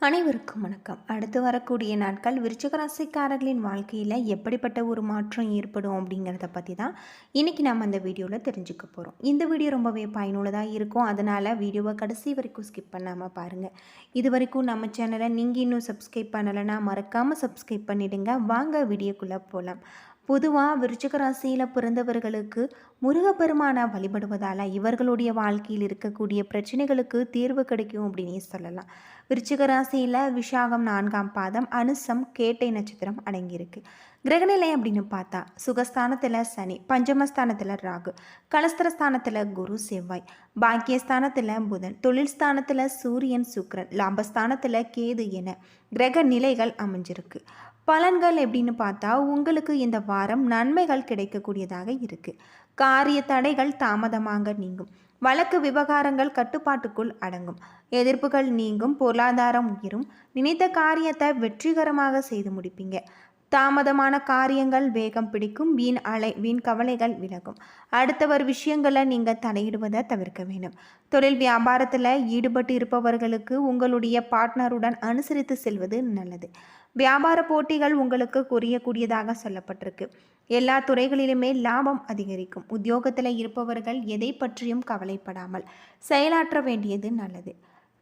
அனைவருக்கும் வணக்கம். அடுத்து வரக்கூடிய நாட்கள் விருச்சிக ராசிக்காரர்களின் வாழ்க்கையில் எப்படிப்பட்ட ஒரு மாற்றம் ஏற்படும் அப்படிங்கிறத பற்றி தான் இன்றைக்கி நம்ம அந்த வீடியோவில் தெரிஞ்சுக்க போகிறோம். இந்த வீடியோ ரொம்பவே பயனுள்ளதாக இருக்கும். அதனால் வீடியோவை கடைசி வரைக்கும் ஸ்கிப் பண்ணாமல் பாருங்கள். இது வரைக்கும் நம்ம சேனலை நீங்கள் இன்னும் சப்ஸ்கிரைப் பண்ணலைன்னா மறக்காமல் சப்ஸ்கிரைப் பண்ணிவிடுங்க. வாங்க வீடியோக்குள்ளே போகலாம். பொதுவாக விருச்சிக ராசியில் பிறந்தவர்களுக்கு முருகப்பெருமானை வழிபடுவதால் இவர்களுடைய வாழ்க்கையில் இருக்கக்கூடிய பிரச்சனைகளுக்கு தீர்வு கிடைக்கும் அப்படின்னே சொல்லலாம். விருச்சிக ராசியில் விஷாகம் 4ஆம் பாதம், அனுசம், கேட்டை நட்சத்திரம் அடங்கியிருக்கு. கிரகநிலை அப்படின்னு பார்த்தா சுகஸ்தானத்தில் சனி, பஞ்சமஸ்தானத்தில் ராகு, கலஸ்திரஸ்தானத்தில் குரு, செவ்வாய், பாக்கியஸ்தானத்தில் புதன், தொழில் ஸ்தானத்தில் சூரியன், சுக்கிரன், லாபஸ்தானத்தில் கேது என கிரக நிலைகள் அமைஞ்சிருக்கு. பலன்கள் எப்படின்னு பார்த்தா உங்களுக்கு இந்த வாரம் நன்மைகள் கிடைக்கக்கூடியதாக இருக்குது. காரிய தடைகள் தாமதமாக நீங்கும். வழக்கு விவகாரங்கள் கட்டுப்பாட்டுக்குள் அடங்கும். எதிர்ப்புகள் நீங்கும். பொருளாதாரம் உயரும். நினைத்த காரியத்தை வெற்றிகரமாக செய்து முடிப்பீங்க. தாமதமான காரியங்கள் வேகம் பிடிக்கும். வீண் கவலைகள் விலகும். அடுத்தவர் விஷயங்களை நீங்கள் தலையிடுவதை தவிர்க்க வேண்டும். தொழில் வியாபாரத்தில் ஈடுபட்டு இருப்பவர்களுக்கு உங்களுடைய பார்ட்னருடன் அனுசரித்து செல்வது நல்லது. வியாபார போட்டிகள் உங்களுக்கு குறையக்கூடியதாக சொல்லப்பட்டிருக்கு. எல்லா துறைகளிலுமே லாபம் அதிகரிக்கும். உத்தியோகத்தில் இருப்பவர்கள் எதை பற்றியும் கவலைப்படாமல் செயலாற்ற வேண்டியது நல்லது.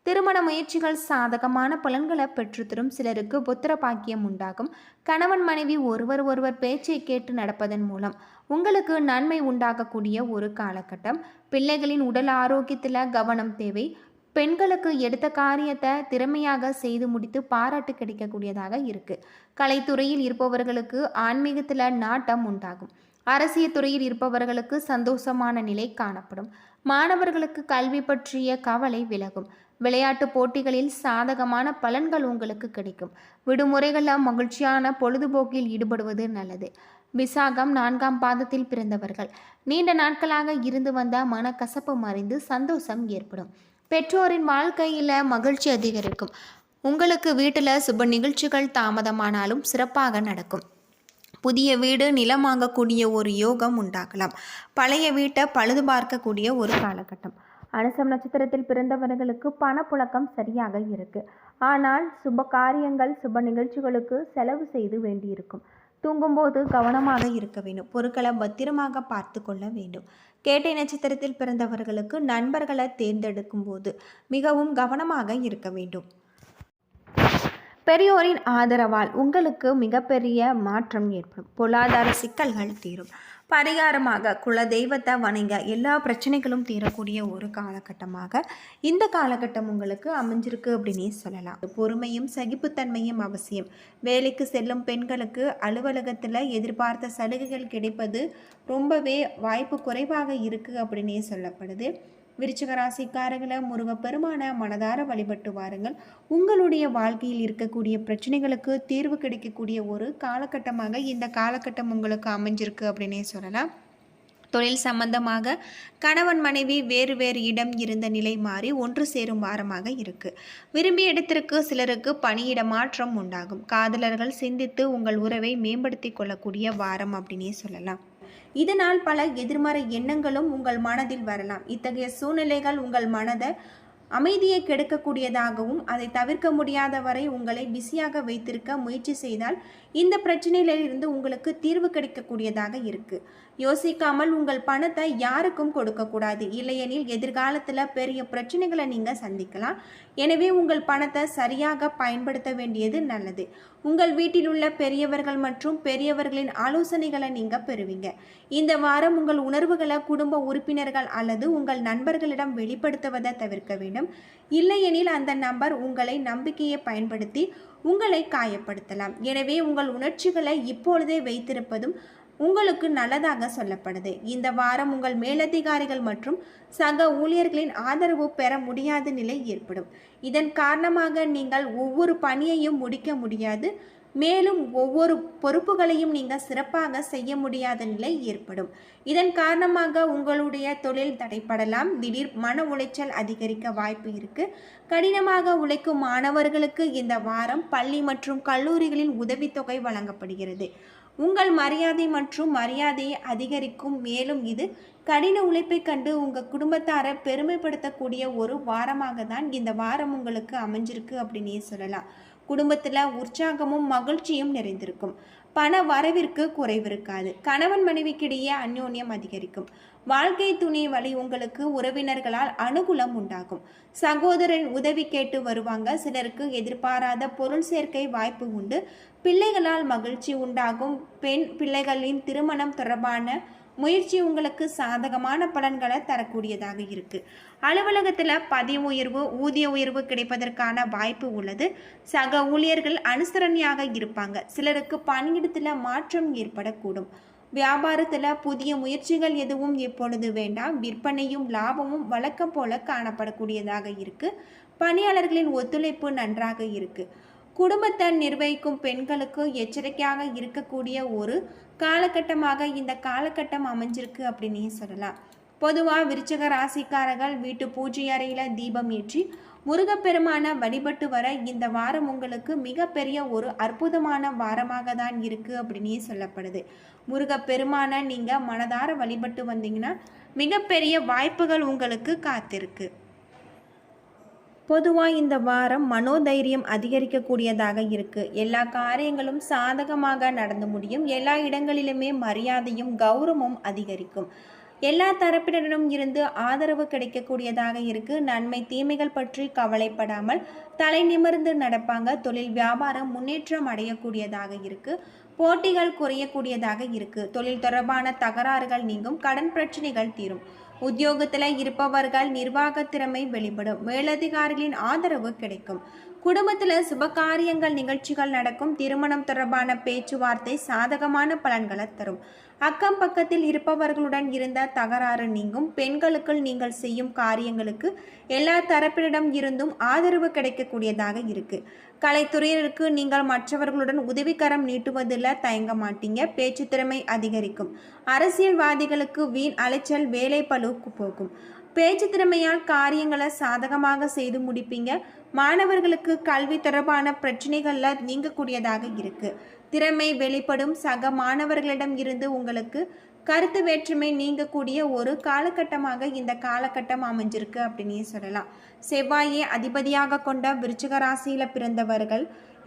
திருமண முயற்சிகள் சாதகமான பலன்களை பெற்றுத்தரும். சிலருக்கு புத்திர பாக்கியம் உண்டாகும். கணவன் மனைவி ஒருவர் பேச்சை கேட்டு நடப்பதன் மூலம் உங்களுக்கு நன்மை உண்டாகக்கூடிய ஒரு காலகட்டம். பிள்ளைகளின் உடல் ஆரோக்கியத்தில் கவனம் தேவை. பெண்களுக்கு எடுத்த காரியத்தை திறமையாக செய்து முடித்து பாராட்டு கிடைக்கக்கூடியதாக இருக்குது. கலைத்துறையில் இருப்பவர்களுக்கு ஆன்மீகத்தில் நாட்டம் உண்டாகும். அரசியல் துறையில் இருப்பவர்களுக்கு சந்தோஷமான நிலை காணப்படும். மாணவர்களுக்கு கல்வி பற்றிய கவலை விலகும். விளையாட்டு போட்டிகளில் சாதகமான பலன்கள் உங்களுக்கு கிடைக்கும். விடுமுறைகளில் மகிழ்ச்சியான பொழுதுபோக்கில் ஈடுபடுவது நல்லது. விசாகம் 4ஆம் பாதத்தில் பிறந்தவர்கள் நீண்ட நாட்களாக இருந்து வந்த மனக்கசப்பு மறைந்து சந்தோஷம் ஏற்படும். பெற்றோரின் வாழ்க்கையில் மகிழ்ச்சி அதிகரிக்கும். உங்களுக்கு வீட்டில் சுப நிகழ்ச்சிகள் தாமதமானாலும் சிறப்பாக நடக்கும். புதிய வீடு, நிலம் வாங்கக்கூடிய ஒரு யோகம் உண்டாகலாம். பழைய வீட்டை பழுது பார்க்கக்கூடிய ஒரு காலகட்டம். அனுசம் நட்சத்திரத்தில் பிறந்தவர்களுக்கு பணப்புழக்கம் சரியாக இருக்கு. ஆனால் சுப காரியங்கள், சுப நிகழ்ச்சிகளுக்கு செலவு செய்து வேண்டியிருக்கும். தூங்கும்போது கவனமாக இருக்க வேண்டும். பொருட்களை பத்திரமாக பார்த்து கொள்ள வேண்டும். கேட்டை நட்சத்திரத்தில் பிறந்தவர்களுக்கு நண்பர்களை தேர்ந்தெடுக்கும் போது மிகவும் கவனமாக இருக்க வேண்டும். பெரியோரின் ஆதரவால் உங்களுக்கு மிகப்பெரிய மாற்றம் ஏற்படும். பொருளாதார சிக்கல்கள் தீரும். பரிகாரமாக குல தெய்வத்தை வணங்க எல்லா பிரச்சனைகளும் தீரக்கூடிய ஒரு காலகட்டமாக இந்த காலகட்டம் உங்களுக்கு அமைஞ்சிருக்கு அப்படின்னே சொல்லலாம். பொறுமையும் சகிப்புத்தன்மையும் அவசியம். வேலைக்கு செல்லும் பெண்களுக்கு அலுவலகத்தில் எதிர்பார்த்த சலுகைகள் கிடைப்பது ரொம்பவே வாய்ப்பு குறைவாக இருக்குது அப்படின்னே சொல்லப்படுது. விருச்சிக ராசிக்காரர்களை முருகப்பெருமான மனதார வழிபட்டு வாருங்கள். உங்களுடைய வாழ்க்கையில் இருக்கக்கூடிய பிரச்சனைகளுக்கு தீர்வு கிடைக்கக்கூடிய ஒரு காலகட்டமாக இந்த காலகட்டம் உங்களுக்கு அமைஞ்சிருக்கு அப்படின்னே சொல்லலாம். தொழில் சம்பந்தமாக கணவன் மனைவி வேறு இடம் இருந்த நிலை மாறி ஒன்று சேரும் வாரமாக இருக்கு. விரும்பிய இடத்திற்கு சிலருக்கு பணியிட மாற்றம் உண்டாகும். காதலர்கள் சிந்தித்து உங்கள் உறவை மேம்படுத்தி கொள்ளக்கூடிய வாரம் அப்படின்னே சொல்லலாம். இதனால் பல எதிர்மறை எண்ணங்களும் உங்கள் மனதில் வரலாம். இத்தகைய சூழ்நிலைகள் உங்கள் மனதை அமைதியை கெடுக்கக்கூடியதாகவும் அதை தவிர்க்க முடியாத வரை உங்களை பிஸியாக வைத்திருக்க முயற்சி செய்தால் இந்த பிரச்சனையிலிருந்து உங்களுக்கு தீர்வு கிடைக்கக்கூடியதாக இருக்குது. யோசிக்காமல் உங்கள் பணத்தை யாருக்கும் கொடுக்கக்கூடாது. இல்லையெனில் எதிர்காலத்தில் பெரிய பிரச்சனைகளை நீங்கள் சந்திக்கலாம். எனவே உங்கள் பணத்தை சரியாக பயன்படுத்த வேண்டியது நல்லது. உங்கள் வீட்டில் உள்ள பெரியவர்கள் மற்றும் பெரியவர்களின் ஆலோசனைகளை நீங்கள் பெறுவீங்க. இந்த வாரம் உங்கள் உணர்வுகளை குடும்ப உறுப்பினர்கள் அல்லது உங்கள் நண்பர்களிடம் வெளிப்படுத்துவதை தவிர்க்க வேண்டும். இல்லையெனில் அந்த நபர் உங்களை நம்பிக்கையை பயன்படுத்தி உங்களை காயப்படுத்தலாம். எனவே உங்கள் உணர்ச்சிகளை இப்பொழுதே வைத்திருப்பதும் உங்களுக்கு நல்லதாக சொல்லப்படுது. இந்த வாரம் உங்கள் மேலதிகாரிகள் மற்றும் சக ஊழியர்களின் ஆதரவு பெற முடியாத நிலை ஏற்படும். இதன் காரணமாக நீங்கள் ஒவ்வொரு பணியையும் முடிக்க முடியாது. மேலும் ஒவ்வொரு பொறுப்புகளையும் நீங்கள் சிறப்பாக செய்ய முடியாத நிலை ஏற்படும். இதன் காரணமாக உங்களுடைய தொழில் தடைப்படலாம். திடீர் மன உளைச்சல் அதிகரிக்க வாய்ப்பு இருக்கு. கடினமாக உழைக்கும் மாணவர்களுக்கு இந்த வாரம் பள்ளி மற்றும் கல்லூரிகளின் உதவித்தொகை வழங்கப்படுகிறது. உங்கள் மரியாதை மற்றும் மரியாதையை அதிகரிக்கும். மேலும் இது கடின உழைப்பை கண்டு உங்கள் குடும்பத்தாரை பெருமைப்படுத்தக்கூடிய ஒரு வாரமாக தான் இந்த வாரம் உங்களுக்கு அமைஞ்சிருக்கு அப்படின்னே சொல்லலாம். குடும்பத்தில் உற்சாகமும் மகிழ்ச்சியும் நிறைந்திருக்கும். பண வரவிற்கு குறைவிருக்காது. கணவன் மனைவிக்கிடையே அந்யோன்யம் அதிகரிக்கும். வாழ்க்கை துணை வழி உங்களுக்கு உறவினர்களால் அனுகூலம் உண்டாகும். சகோதரன் உதவி கேட்டு வருவாங்க. சிலருக்கு எதிர்பாராத பொருள் சேர்க்கை வாய்ப்பு உண்டு. பிள்ளைகளால் மகிழ்ச்சி உண்டாகும். பெண் பிள்ளைகளின் திருமணம் தொடர்பான முயற்சி உங்களுக்கு சாதகமான பலன்களை தரக்கூடியதாக இருக்கு. அலுவலகத்தில் பதவி உயர்வு, ஊதிய உயர்வு கிடைப்பதற்கான வாய்ப்பு உள்ளது. சக ஊழியர்கள் அனுசரணையாக இருப்பாங்க. சிலருக்கு பணியிடத்தில் மாற்றம் ஏற்படக்கூடும். வியாபாரத்தில் புதிய முயற்சிகள் எதுவும் இப்பொழுது வேண்டாம். விற்பனையும் லாபமும் வழக்கம் போல காணப்படக்கூடியதாக இருக்கு. பணியாளர்களின் ஒத்துழைப்பு நன்றாக இருக்கு. குடும்பத்தை நிர்வகிக்கும் பெண்களுக்கு எச்சரிக்கையாக இருக்கக்கூடிய ஒரு காலகட்டமாக இந்த காலகட்டம் அமைஞ்சிருக்கு அப்படின்னே சொல்லலாம். பொதுவாக விருச்சிக ராசிக்காரர்கள் வீட்டு பூஜை அறையில் தீபம் ஏற்றி முருகப்பெருமான வழிபட்டு வர இந்த வாரம் உங்களுக்கு மிகப்பெரிய ஒரு அற்புதமான வாரமாக தான் இருக்கு அப்படின்னே சொல்லப்படுது. முருகப்பெருமான நீங்கள் மனதார வழிபட்டு வந்தீங்கன்னா மிகப்பெரிய வாய்ப்புகள் உங்களுக்கு காத்திருக்கு. பொதுவாக இந்த வாரம் மனோதைரியம் அதிகரிக்கக்கூடியதாக இருக்குது. எல்லா காரியங்களும் சாதகமாக நடந்து முடியும். எல்லா இடங்களிலுமே மரியாதையும் கௌரவமும் அதிகரிக்கும். எல்லா தரப்பினரிடம் இருந்து ஆதரவு கிடைக்கக்கூடியதாக இருக்குது. நன்மை தீமைகள் பற்றி கவலைப்படாமல் தலை நிமிர்ந்து நடப்பாங்க. தொழில் வியாபாரம் முன்னேற்றம் அடையக்கூடியதாக இருக்குது. போட்டிகள் குறையக்கூடியதாக இருக்குது. தொழில் தொடர்பான தகராறுகள் நீங்கும். கடன் பிரச்சனைகள் தீரும். உத்தியோகத்தில் இருப்பவர்கள் நிர்வாக திறமை வெளிப்படும். மேலதிகாரிகளின் ஆதரவு கிடைக்கும். குடும்பத்தில் சுபகாரியங்கள் நிகழ்ச்சிகள் நடக்கும். திருமணம் தொடர்பான பேச்சுவார்த்தை சாதகமான பலன்களை தரும். அக்கம் பக்கத்தில் இருப்பவர்களுடன் இருந்த தகராறு நீங்கும். பெண்களுக்குள் நீங்கள் செய்யும் காரியங்களுக்கு எல்லா தரப்பினரிடம் இருந்தும் ஆதரவு கிடைக்கக்கூடியதாக இருக்கு. கலைத்துறையினருக்கு நீங்கள் மற்றவர்களுடன் உதவிக்கரம் நீட்டுவதில் தயங்க மாட்டீங்க. பேச்சு திறமை அதிகரிக்கும். அரசியல்வாதிகளுக்கு வீண் அலைச்சல் வேலை பளுவுக்கு போகும். பேச்சு திறமையால் காரியங்களை சாதகமாக செய்து முடிப்பீங்க. மாணவர்களுக்கு கல்வி தொடர்பான பிரச்சனைகளில் நீங்கக்கூடியதாக இருக்கு. திறமை வெளிப்படும். சக மாணவர்களிடம் இருந்து உங்களுக்கு கருத்து வேற்றுமை நீங்கக்கூடிய ஒரு காலகட்டமாக இந்த காலகட்டம் அமைஞ்சிருக்கு அப்படின்னே சொல்லலாம். செவ்வாயை அதிபதியாக கொண்ட விருச்சிக ராசியில் பிறந்தவர்கள்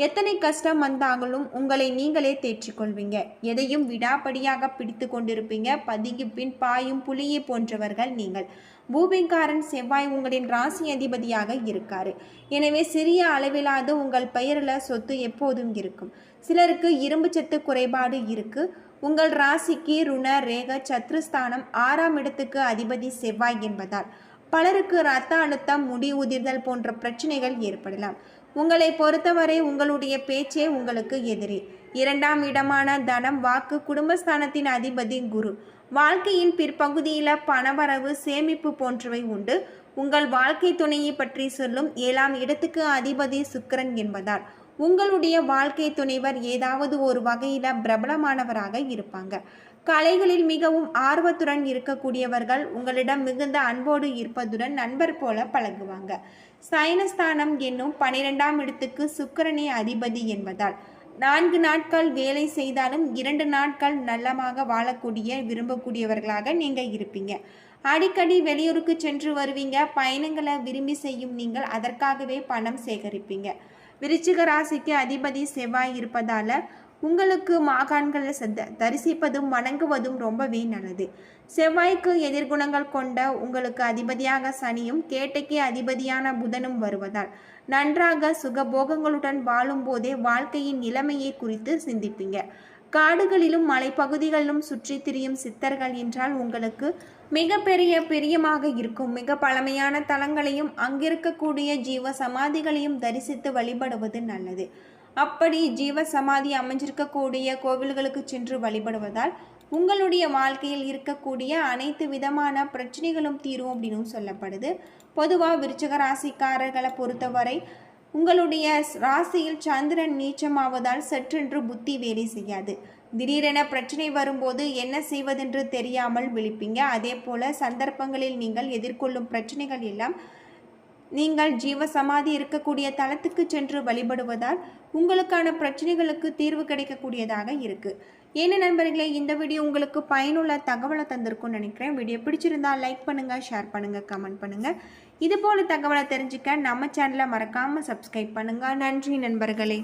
எத்தனை கஷ்டம் வந்தாலும் உங்களை நீங்களே தேற்றிக்கொள்வீங்க. எதையும் விடாப்படியாக பிடித்து கொண்டிருப்பீங்க. பதுங்கி பின் பாயும் புலியை போன்றவர்கள் நீங்கள். பூமிக்காரன் செவ்வாய் உங்களின் ராசி அதிபதியாக இருக்காரு. எனவே சிறிய அளவிலாவது உங்கள் பெயரில் சொத்து எப்போதும் இருக்கும். சிலருக்கு இரும்பு சத்து குறைபாடு இருக்கு. உங்கள் ராசிக்கு ருண ரேக சத்ருஸ்தானம் 6ஆம் இடத்துக்கு அதிபதி செவ்வாய் என்பதால் பலருக்கு இரத்த அழுத்தம், முடி உதிர்தல் போன்ற பிரச்சனைகள் ஏற்படலாம். உங்களை பொறுத்தவரை உங்களுடைய பேச்சே உங்களுக்கு எதிரி. 2ஆம் இடமான தனம், வாக்கு, குடும்பஸ்தானத்தின் அதிபதி குரு. வாழ்க்கையின் பிற்பகுதியில் பணவரவு, சேமிப்பு போன்றவை உண்டு. உங்கள் வாழ்க்கை துணையை பற்றி சொல்லும் 7ஆம் இடத்துக்கு அதிபதி சுக்கிரன் என்பதால் உங்களுடைய வாழ்க்கை துணைவர் ஏதாவது ஒரு வகையில் பிரபலமானவராக இருப்பாங்க. கலைகளில் மிகவும் ஆர்வத்துடன் இருக்கக்கூடியவர்கள் உங்களிடம் மிகுந்த அன்போடு இருப்பதுடன் நண்பர் போல பழகுவாங்க. சயனஸ்தானம் என்னும் 12ஆம் இடத்துக்கு சுக்கிரனே அதிபதி என்பதால் 4 நாட்கள் வேலை செய்தாலும் 2 நாட்கள் நல்லமாக வாழக்கூடிய விரும்பக்கூடியவர்களாக நீங்கள் இருப்பீங்க. அடிக்கடி வெளியூருக்கு சென்று வருவீங்க. பயணங்களை விரும்பி செய்யும் நீங்கள் அதற்காகவே பணம் சேகரிப்பீங்க. விருச்சிக ராசிக்கு அதிபதி செவ்வாய் இருப்பதால் உங்களுக்கு மாகாண்களை தரிசிப்பதும் வணங்குவதும் ரொம்பவே நல்லது. செவ்வாய்க்கு எதிர்குணங்கள் கொண்ட உங்களுக்கு அதிபதியாக சனியும் கேட்டைக்கு அதிபதியான புதனும் வருவதால் நன்றாக சுகபோகங்களுடன் வாழும் போதே வாழ்க்கையின் நிலைமையை குறித்து சிந்திப்பீங்க. காடுகளிலும் மலைப்பகுதிகளிலும் சுற்றி திரியும் சித்தர்கள் என்றால் உங்களுக்கு மிகப்பெரிய பிரியமாக இருக்கும். மிக பழமையான தலங்களையும் அங்கிருக்கக்கூடிய ஜீவ சமாதிகளையும் தரிசித்து வழிபடுவது நல்லது. அப்படி ஜீவ சமாதி அமைஞ்சிருக்கக்கூடிய கோவில்களுக்கு சென்று வழிபடுவதால் உங்களுடைய வாழ்க்கையில் இருக்கக்கூடிய அனைத்து விதமான பிரச்சனைகளும் தீரும் அப்படின்னு சொல்லப்படுது. பொதுவாக விருச்சிக ராசிக்காரர்களை பொறுத்தவரை உங்களுடைய ராசியில் சந்திரன் நீச்சமாவதால் சற்றென்று புத்தி வேலை செய்யாது. திடீரென பிரச்சனை வரும்போது என்ன செய்வதென்று தெரியாமல் விழிப்பீங்க. அதே போல சந்தர்ப்பங்களில் நீங்கள் எதிர்கொள்ளும் பிரச்சனைகள் எல்லாம் நீங்கள் ஜீவ சமாதி இருக்கக்கூடிய தலத்துக்கு சென்று வழிபடுவதால் உங்களுக்கான பிரச்சனைகளுக்கு தீர்வு கிடைக்கக்கூடியதாக இருக்குது. ஏன்னா நண்பர்களே, இந்த வீடியோ உங்களுக்கு பயனுள்ள தகவலை தந்திருக்கும்னு நினைக்கிறேன். வீடியோ பிடிச்சிருந்தா லைக் பண்ணுங்கள், ஷேர் பண்ணுங்கள், கமெண்ட் பண்ணுங்கள். இது போல தகவலை தெரிஞ்சுக்க நம்ம சேனலை மறக்காமல் சப்ஸ்கிரைப் பண்ணுங்கள். நன்றி நண்பர்களே.